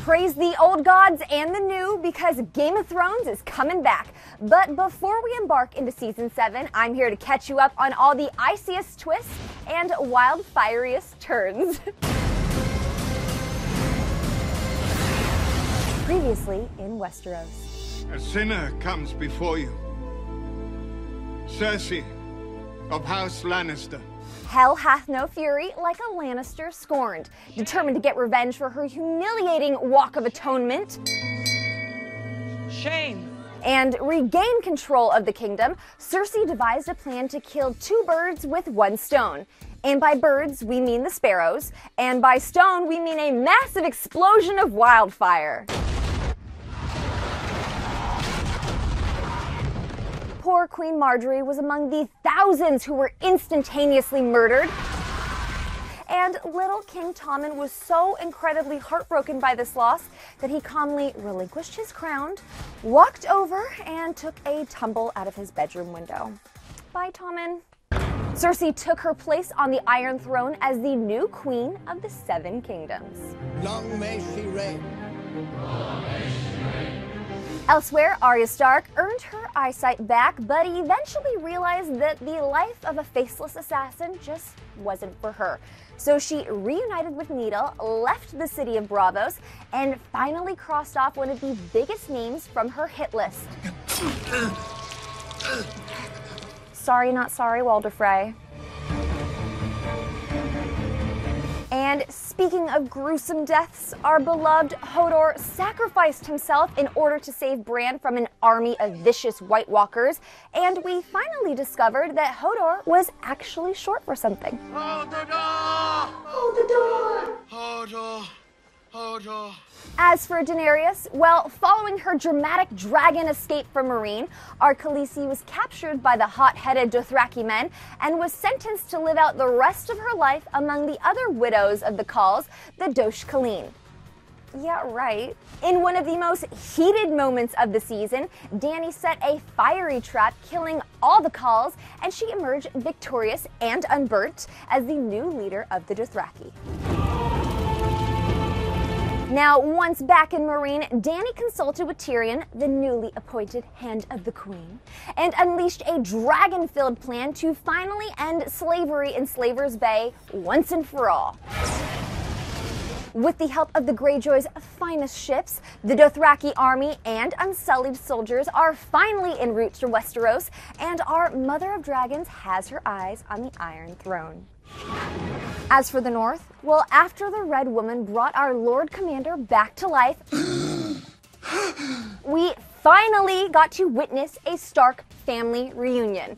Praise the old gods and the new, because Game of Thrones is coming back. But before we embark into Season 7, I'm here to catch you up on all the iciest twists and wildfiriest turns. Previously in Westeros. A sinner comes before you. Cersei of House Lannister. Hell hath no fury like a Lannister scorned. Determined to get revenge for her humiliating walk of atonement. Shame. And regain control of the kingdom, Cersei devised a plan to kill two birds with one stone. And by birds, we mean the sparrows. And by stone, we mean a massive explosion of wildfire. Poor Queen Margaery was among the thousands who were instantaneously murdered. And little King Tommen was so incredibly heartbroken by this loss that he calmly relinquished his crown, walked over, and took a tumble out of his bedroom window. Bye, Tommen. Cersei took her place on the Iron Throne as the new queen of the Seven Kingdoms. Long may she reign. Long may she reign. Elsewhere, Arya Stark earned her eyesight back, but eventually realized that the life of a faceless assassin just wasn't for her. So she reunited with Needle, left the city of Braavos, and finally crossed off one of the biggest names from her hit list. Sorry, not sorry, Walder Frey. And speaking of gruesome deaths, our beloved Hodor sacrificed himself in order to save Bran from an army of vicious White Walkers, and we finally discovered that Hodor was actually short for something. Hold the door! Hold the door! Hodor! Hodor! As for Daenerys, well, following her dramatic dragon escape from Meereen, our Khaleesi was captured by the hot-headed Dothraki men and was sentenced to live out the rest of her life among the other widows of the Khals, the Dosh Khaleen. Yeah, right. In one of the most heated moments of the season, Dany set a fiery trap, killing all the Khals, and she emerged victorious and unburnt as the new leader of the Dothraki. Now, once back in Meereen, Dany consulted with Tyrion, the newly appointed Hand of the Queen, and unleashed a dragon-filled plan to finally end slavery in Slaver's Bay once and for all. With the help of the Greyjoys' finest ships, the Dothraki army and unsullied soldiers are finally en route to Westeros, and our Mother of Dragons has her eyes on the Iron Throne. As for the North, well, after the Red Woman brought our Lord Commander back to life, we finally got to witness a Stark family reunion.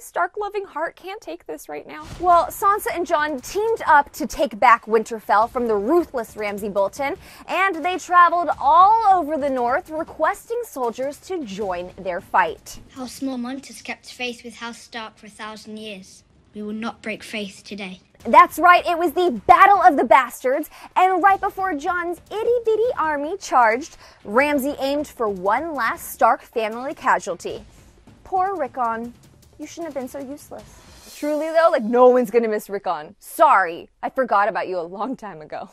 Stark-loving heart can't take this right now. Well, Sansa and Jon teamed up to take back Winterfell from the ruthless Ramsay Bolton, and they traveled all over the north requesting soldiers to join their fight. House Mormont has kept faith with House Stark for 1,000 years. We will not break faith today. That's right, it was the Battle of the Bastards, and right before Jon's itty-bitty army charged, Ramsay aimed for one last Stark family casualty. Poor Rickon. You shouldn't have been so useless. Truly though, like, no one's gonna miss Rickon. Sorry, I forgot about you a long time ago.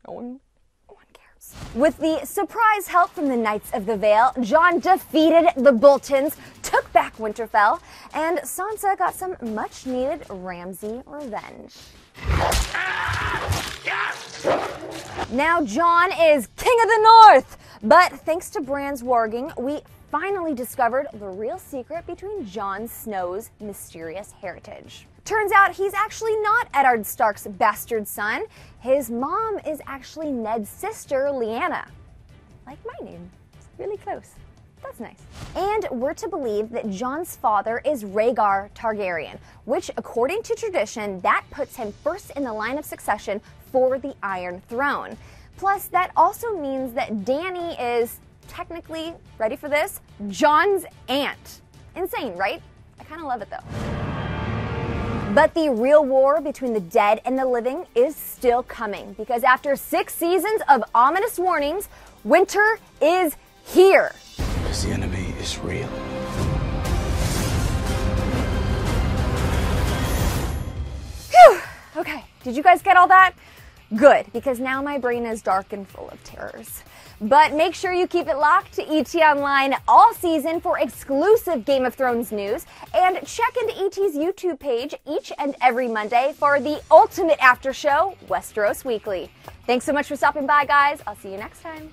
No one cares. With the surprise help from the Knights of the Vale, Jon defeated the Boltons, took back Winterfell, and Sansa got some much-needed Ramsay revenge. Now Jon is King of the North! But thanks to Bran's warging, we finally discovered the real secret between Jon Snow's mysterious heritage. Turns out he's actually not Eddard Stark's bastard son. His mom is actually Ned's sister, Lyanna. Like my name. It's really close. That's nice. And we're to believe that Jon's father is Rhaegar Targaryen, which, according to tradition, that puts him first in the line of succession for the Iron Throne. Plus, that also means that Dany is technically, ready for this, Jon's aunt. Insane, right? I kind of love it though. But the real war between the dead and the living is still coming, because after 6 seasons of ominous warnings, winter is here. Because the enemy is real. Phew! Did you guys get all that? Good, because now my brain is dark and full of terrors. But make sure you keep it locked to ET Online all season for exclusive Game of Thrones news, and check into ET's YouTube page each and every Monday for the ultimate after show, Westeros Weekly. Thanks so much for stopping by, guys. I'll see you next time.